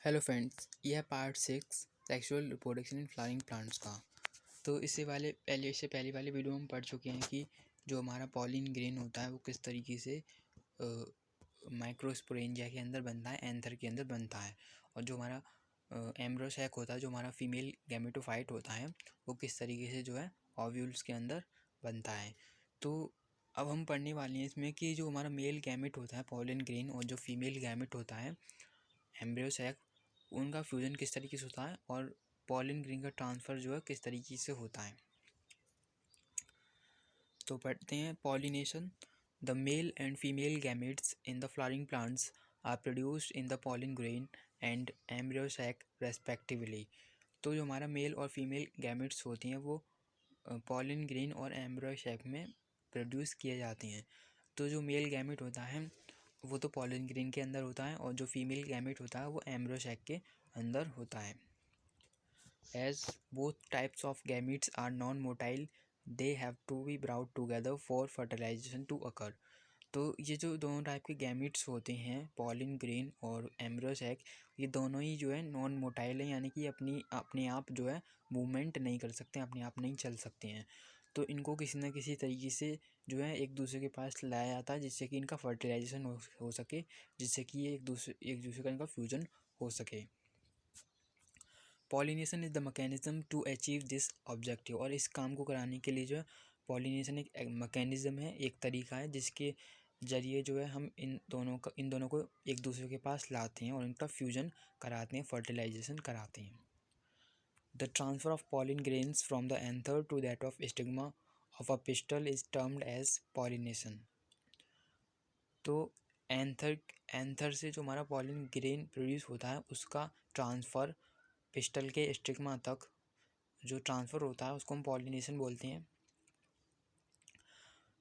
Hello friends, यह है part 6 sexual reproduction in flowering plants का। तो इससे पहले वाले वीडियो में हम पढ़ चुके हैं कि जो हमारा पॉलिन ग्रेन होता है वो किस तरीके से माइक्रोस्पोरेंजिया के अंदर बनता है, एंथर के अंदर बनता है। और जो हमारा एम्ब्रियो सैक होता है, जो हमारा फीमेल गैमेटोफाइट होता है, वो किस तरीके से जो है ओव्यूल्स के अंदर बनता है। तो अब हम पढ़ने वाले हैं इसमें कि जो हमारा मेल गैमेट होता है पॉलिन ग्रेन और जो फीमेल गैमेट होता है एम्ब्रियो सैक, उनका फ्यूजन किस तरीके से होता है और पॉलिन ग्रेन का ट्रांसफ़र जो है किस तरीके से होता है। तो पढ़ते हैं pollination. The male and female gametes in the flowering plants are produced in the pollen grain and embryo sac respectively. तो जो हमारा मेल और फीमेल गैमेट्स होती हैं वो पॉलिन ग्रेन और एम्ब्रियो सैक में प्रोड्यूस किए जाते हैं। तो जो मेल गैमेट होता है वो तो पॉलिन ग्रेन के अंदर होता है और जो फीमेल गैमेट होता है वो एम्ब्रियो सैक के अंदर होता है। As both types of gametes are non-motile, they have to be brought together for fertilization to occur. तो ये जो दोनों टाइप के गैमेट्स होते हैं पॉलिन ग्रेन और एम्ब्रियो सैक, ये दोनों ही जो है नॉन मोटाइल हैं, यानी कि अपने आप जो है मूवमेंट नहीं कर सकते, अपने आप नहीं चल सकते हैं। तो इनको किसी न किसी तरीके से जो है एक दूसरे के पास लाया जाता है जिससे कि इनका फर्टिलाइजेशन हो सके, जिससे कि ये एक दूसरे का इनका फ्यूजन हो सके। Pollination is the mechanism to achieve this objective. और इस काम को कराने के लिए जो है पॉलिनेशन एक मैकेनिज़्म है, एक तरीका है जिसके ज़रिए जो है हम इन दोनों को एक दूसरे के पास लाते हैं और इनका फ्यूजन कराते हैं, फर्टिलाइजेशन कराते हैं। The transfer of pollen grains from the anther to that of stigma of a pistil is termed as pollination. तो एंथर से जो हमारा पॉलिन ग्रेन प्रोड्यूस होता है उसका ट्रांसफ़र पिस्टल के स्टिग्मा तक जो ट्रांसफ़र होता है उसको हम पॉलिनेशन बोलते हैं।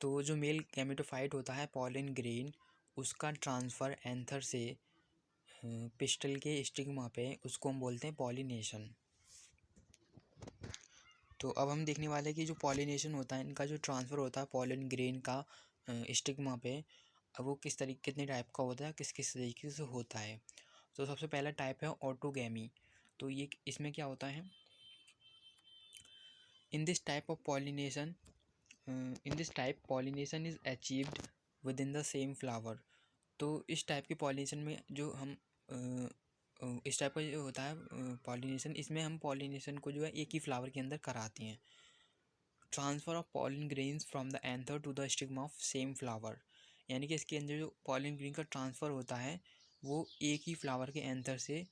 तो जो मेल गैमेटोफाइट होता है पॉलिन ग्रेन, उसका ट्रांसफ़र एंथर से पिस्टल के स्टिग्मा पे, उसको हम बोलते हैं पॉलिनेशन। तो अब हम देखने वाले हैं कि जो पॉलिनेशन होता है, इनका जो ट्रांसफ़र होता है पॉलिन ग्रेन का स्टिग्मा पे, अब वो कितने टाइप का होता है, किस किस तरीके से होता है। तो सबसे पहला टाइप है ऑटोगैमी। तो ये इसमें क्या होता है, in this type pollination is achieved within the same flower। तो इस टाइप के पॉलिनेशन में जो हम इस टाइप का जो होता है पॉलिनेशन, इसमें हम पॉलिनेशन को जो है एक ही फ्लावर के अंदर कराते हैं। Transfer of pollen grains from the anther to the stigma of same flower, यानी कि इसके अंदर जो पॉलिन ग्रेन का ट्रांसफ़र होता है वो एक ही फ्लावर के एंथर से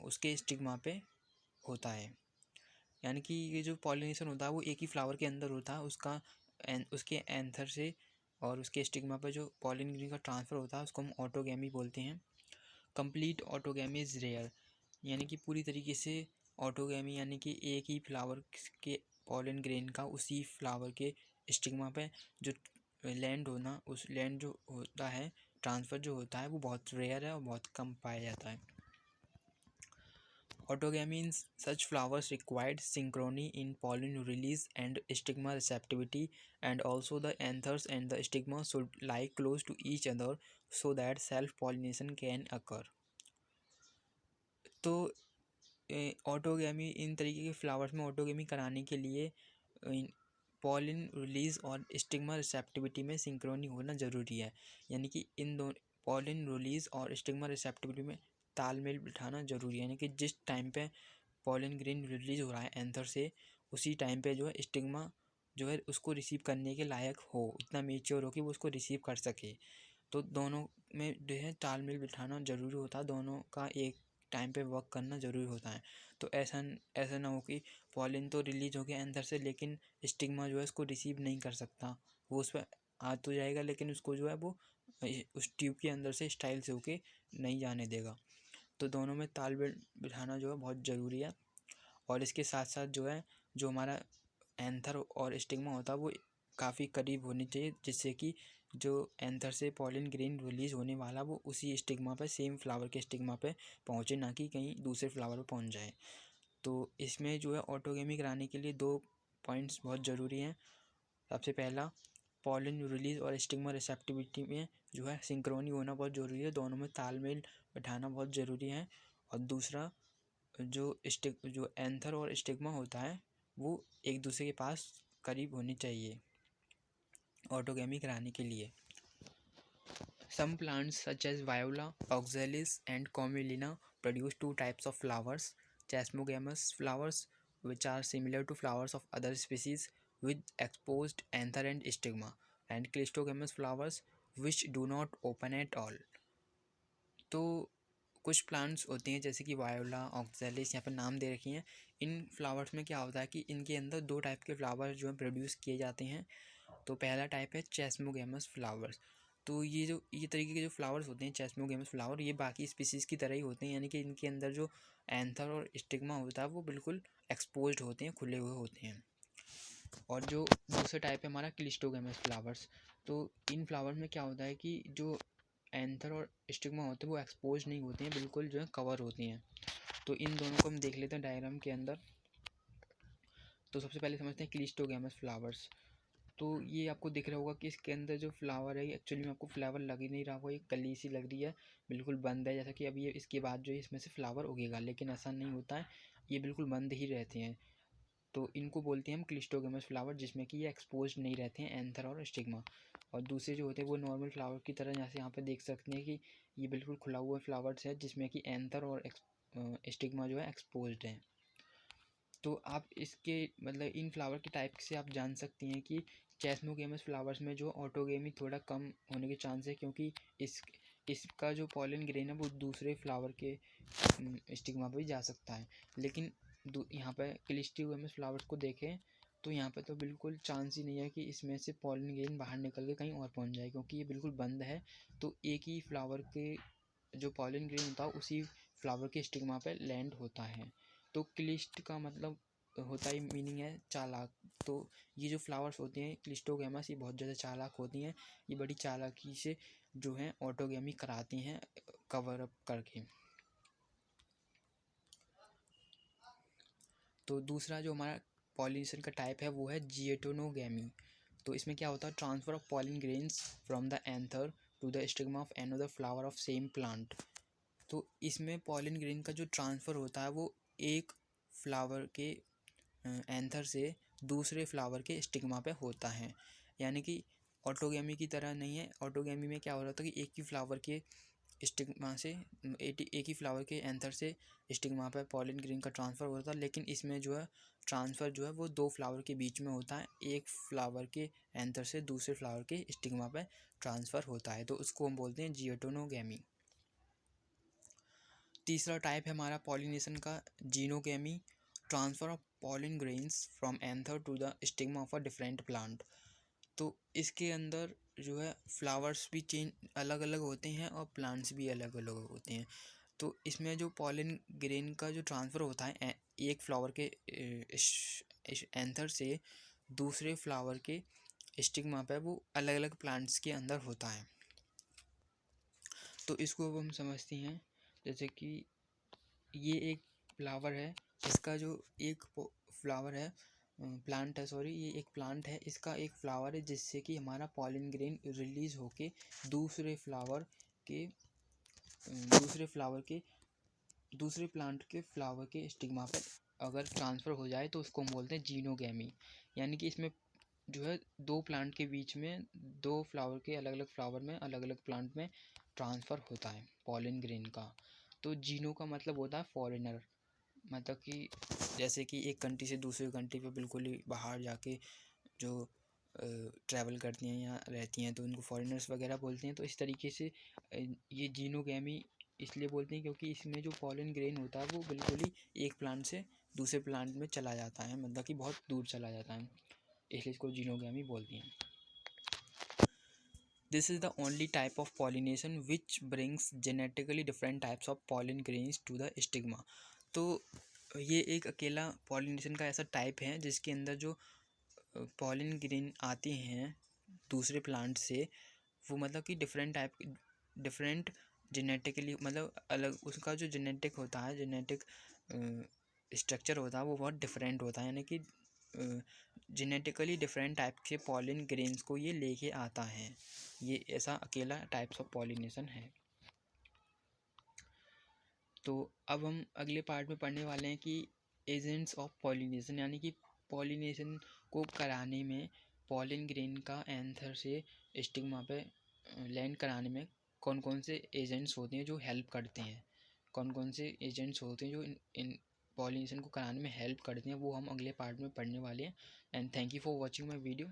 उसके स्टिग्मा पे होता है। यानी कि ये जो पॉलिनेशन होता है वो एक ही फ्लावर के अंदर होता है, उसके एंथर से और उसके स्टिग्मा पर जो पॉलिन ग्रेन का ट्रांसफ़र होता है उसको हम ऑटोगैमी बोलते हैं। कंप्लीट ऑटोगैमी इज़ रेयर, यानी कि पूरी तरीके से ऑटोगैमी, यानी कि एक ही फ्लावर के पॉलिन ग्रेन का उसी फ्लावर के स्टिग्मा पे जो लैंड होना, उस लैंड जो होता है, ट्रांसफ़र जो होता है वो बहुत रेयर है और बहुत कम पाया जाता है। Autogamy in such flowers required synchrony in pollen release and stigma receptivity, and also the anthers and the stigma should lie close to each other so that self-pollination can occur। तो autogamy, इन तरीके के flowers में autogamy कराने के लिए pollen release और stigma receptivity में Synchrony होना ज़रूरी है। यानी कि इन दोनों पॉलिन रिलीज और स्टिग्मा रिसेप्टिविटी में तालमेल बिठाना ज़रूरी है, यानी कि जिस टाइम पे पॉलिन ग्रेन रिलीज हो रहा है एंथर से, उसी टाइम पे जो है स्टिग्मा जो है उसको रिसीव करने के लायक हो, इतना मेच्योर हो कि वो उसको रिसीव कर सके। तो दोनों में जो है तालमेल बिठाना ज़रूरी होता है, दोनों का एक टाइम पे वर्क करना ज़रूरी होता है। तो ऐसा ना हो कि पॉलिन तो रिलीज हो गया एंथर से लेकिन स्टिग्मा जो है उसको रिसीव नहीं कर सकता, वो उस पर आ तो जाएगा लेकिन उसको जो है वो उस ट्यूब के अंदर से स्टाइल से होके नहीं जाने देगा। तो दोनों में तालमेल बिठाना जो है बहुत ज़रूरी है। और इसके साथ साथ जो है जो हमारा एंथर और स्टिग्मा होता है वो काफ़ी करीब होनी चाहिए, जिससे कि जो एंथर से पॉलिन ग्रेन रिलीज होने वाला वो उसी स्टिग्मा पे, सेम फ्लावर के स्टिग्मा पे पहुँचे, ना कि कहीं दूसरे फ्लावर पे पहुँच जाए। तो इसमें जो है ऑटोगैमी कराने के लिए 2 पॉइंट्स बहुत ज़रूरी हैं। सबसे पहला, पॉलिन रिलीज और स्टिग्मा रिसेप्टिविटी में जो है सिंक्रोनी होना बहुत ज़रूरी है, दोनों में तालमेल बैठाना बहुत ज़रूरी है। और दूसरा जो एंथर और स्टिग्मा होता है वो एक दूसरे के पास करीब होने चाहिए ऑटोगेमी कराने के लिए। Some plants such as Viola, Oxalis and Commelina produce two types of flowers, chasmogamous flowers which are similar to flowers of other species with exposed anther and stigma, and clistogamous flowers which do not open at all। तो कुछ plants होते हैं जैसे कि voila, oxalis, यहाँ पर नाम दे रखी हैं। इन फ्लावर्स में क्या होता है कि इनके अंदर दो टाइप के फ्लावर जो हैं प्रोड्यूस किए जाते हैं। तो पहला टाइप है चेस्मोगेमस फ्लावर्स। तो ये तरीके के जो फ्लावर्स होते हैं चेस्मोगेमस फ्लावर, ये बाकी स्पीसीज़ की तरह ही होते हैं, यानी कि इनके अंदर जो एंथर और स्टिग्मा होता है वो बिल्कुल एक्सपोज्ड होते हैं, खुले हुए होते हैं। और जो दूसरा टाइप है हमारा क्लिस्टोगेमस फ्लावर्स। तो इन फ्लावर में क्या होता है कि जो एंथर और स्टिग्मा होते हैं वो एक्सपोज नहीं होते हैं, बिल्कुल जो है कवर होते हैं। तो इन दोनों को हम देख लेते हैं डायग्राम के अंदर। तो सबसे पहले समझते हैं क्लिस्टोगेमस फ्लावर्स। तो ये आपको दिख रहा होगा कि इसके अंदर जो फ्लावर है एक्चुअली में आपको फ्लावर लग ही नहीं रहा होगा, ये कली सी लग रही है, बिल्कुल बंद है, जैसा कि अभी ये इसके बाद जो है इसमें से फ्लावर उगेगा, लेकिन ऐसा नहीं होता है, ये बिल्कुल बंद ही रहते हैं। तो इनको बोलते हैं हम क्लिस्टोगेमस फ्लावर, जिसमें कि ये एक्सपोज नहीं रहते हैं एंथर और स्टिग्मा। और दूसरे जो होते हैं वो नॉर्मल फ्लावर की तरह, जैसे यहाँ पे देख सकते हैं कि ये बिल्कुल खुला हुआ फ्लावर्स है जिसमें कि एंथर और स्टिग्मा जो है एक्सपोज्ड है। तो आप इसके मतलब इन फ्लावर के टाइप से आप जान सकती हैं कि चेस्मोगेमस फ्लावर्स में जो ऑटोगेमी थोड़ा कम होने के चांस है, क्योंकि इसका जो पॉलन ग्रेन है वो दूसरे फ्लावर के स्टिग्मा पर भी जा सकता है। लेकिन यहाँ पे क्लिस्टोगेमस फ्लावर्स को देखें तो यहाँ पे तो बिल्कुल चांस ही नहीं है कि इसमें से पॉलन ग्रेन बाहर निकल के कहीं और पहुँच जाए, क्योंकि ये बिल्कुल बंद है। तो एक ही फ्लावर के जो पॉलन ग्रेन होता है उसी फ्लावर के स्टिग्मा पे लैंड होता है। तो क्लिस्ट का मतलब होता ही मीनिंग है चालाक। तो ये जो फ्लावर्स होते हैं क्लिस्टोगेमस, ये बहुत ज़्यादा चालाक होती हैं, ये बड़ी चालाकी से जो है ऑटोगेमी कराती हैं कवर अप करके। तो दूसरा जो हमारा पॉलिनेशन का टाइप है वो है जिएटोनोगेमी। तो इसमें क्या होता है, transfer of pollen grains from the anther to the stigma of another flower of same plant. तो इसमें पॉलिन ग्रेन का जो ट्रांसफ़र होता है वो एक फ्लावर के एंथर से दूसरे फ्लावर के स्टिग्मा पे होता है, यानी कि ऑटोगेमी की तरह नहीं है। ऑटोगेमी में क्या हो रहा था कि एक ही फ्लावर के स्टिग्मा से एक ही फ्लावर के एंथर से स्टिग्मा पे पॉलिन ग्रेन का ट्रांसफ़र होता है, लेकिन इसमें जो है ट्रांसफ़र जो है वो दो फ्लावर के बीच में होता है, एक फ्लावर के एंथर से दूसरे फ्लावर के स्टिग्मा पे ट्रांसफ़र होता है। तो उसको हम बोलते हैं जियोटोनोगेमी। तीसरा टाइप है हमारा पॉलिनेशन का xenogamy, transfer of pollen grains from anther to the stigma of a different plant. तो इसके अंदर जो है फ्लावर्स भी चेंज अलग अलग होते हैं और प्लांट्स भी अलग अलग होते हैं। तो इसमें जो पॉलिन ग्रेन का जो ट्रांसफ़र होता है एक फ्लावर के एंथर से दूसरे फ्लावर के स्टिग्मा पे, वो अलग अलग प्लांट्स के अंदर होता है। तो इसको अब हम समझते हैं, जैसे कि ये एक फ्लावर है, इसका जो एक फ्लावर है प्लांट है, सॉरी ये एक प्लांट है, इसका एक फ्लावर है जिससे कि हमारा पॉलिन ग्रेन रिलीज़ होके दूसरे प्लांट के फ्लावर के स्टिग्मा पर अगर ट्रांसफ़र हो जाए तो उसको हम बोलते हैं जीनोगेमी। यानी कि इसमें जो है दो प्लांट के बीच में, दो फ्लावर के अलग अलग फ्लावर में अलग अलग प्लांट में ट्रांसफ़र होता है पॉलिन ग्रेन का। तो जीनो का मतलब होता है फॉरेनर, मतलब कि जैसे कि एक कंट्री से दूसरी कंट्री पे बिल्कुल ही बाहर जाके जो ट्रैवल करती हैं या रहती हैं तो उनको फॉरेनर्स वगैरह बोलते हैं। तो इस तरीके से ये जीनोगेमी इसलिए बोलते हैं क्योंकि इसमें जो पॉलन ग्रेन होता है वो बिल्कुल ही एक प्लांट से दूसरे प्लांट में चला जाता है, मतलब कि बहुत दूर चला जाता है, इसलिए इसको जीनोगेमी बोलती हैं। This is the only type of pollination which brings genetically different types of pollen grains to the stigma। तो ये एक अकेला पॉलिनेशन का ऐसा टाइप है जिसके अंदर जो पॉलिन ग्रेन आती हैं दूसरे प्लांट से, वो मतलब कि डिफरेंट जेनेटिकली, मतलब अलग उसका जो जेनेटिक होता है, जेनेटिक स्ट्रक्चर होता है वो बहुत डिफरेंट होता है, यानी कि जेनेटिकली डिफरेंट टाइप के पॉलिन ग्रेन्स को ये लेके आता है। ये ऐसा अकेला टाइप्स ऑफ पॉलिनेशन है। तो अब हम अगले पार्ट में पढ़ने वाले हैं कि एजेंट्स ऑफ पॉलिनेशन, यानी कि पॉलिनेशन को कराने में पॉलिन ग्रेन का एंथर से स्टिग्मा पे लैंड कराने में कौन कौन से एजेंट्स होते हैं जो हेल्प करते हैं, कौन कौन से एजेंट्स होते हैं जो इन पॉलिनेशन को कराने में हेल्प करते हैं, वो हम अगले पार्ट में पढ़ने वाले हैं। And thank you for watching my video.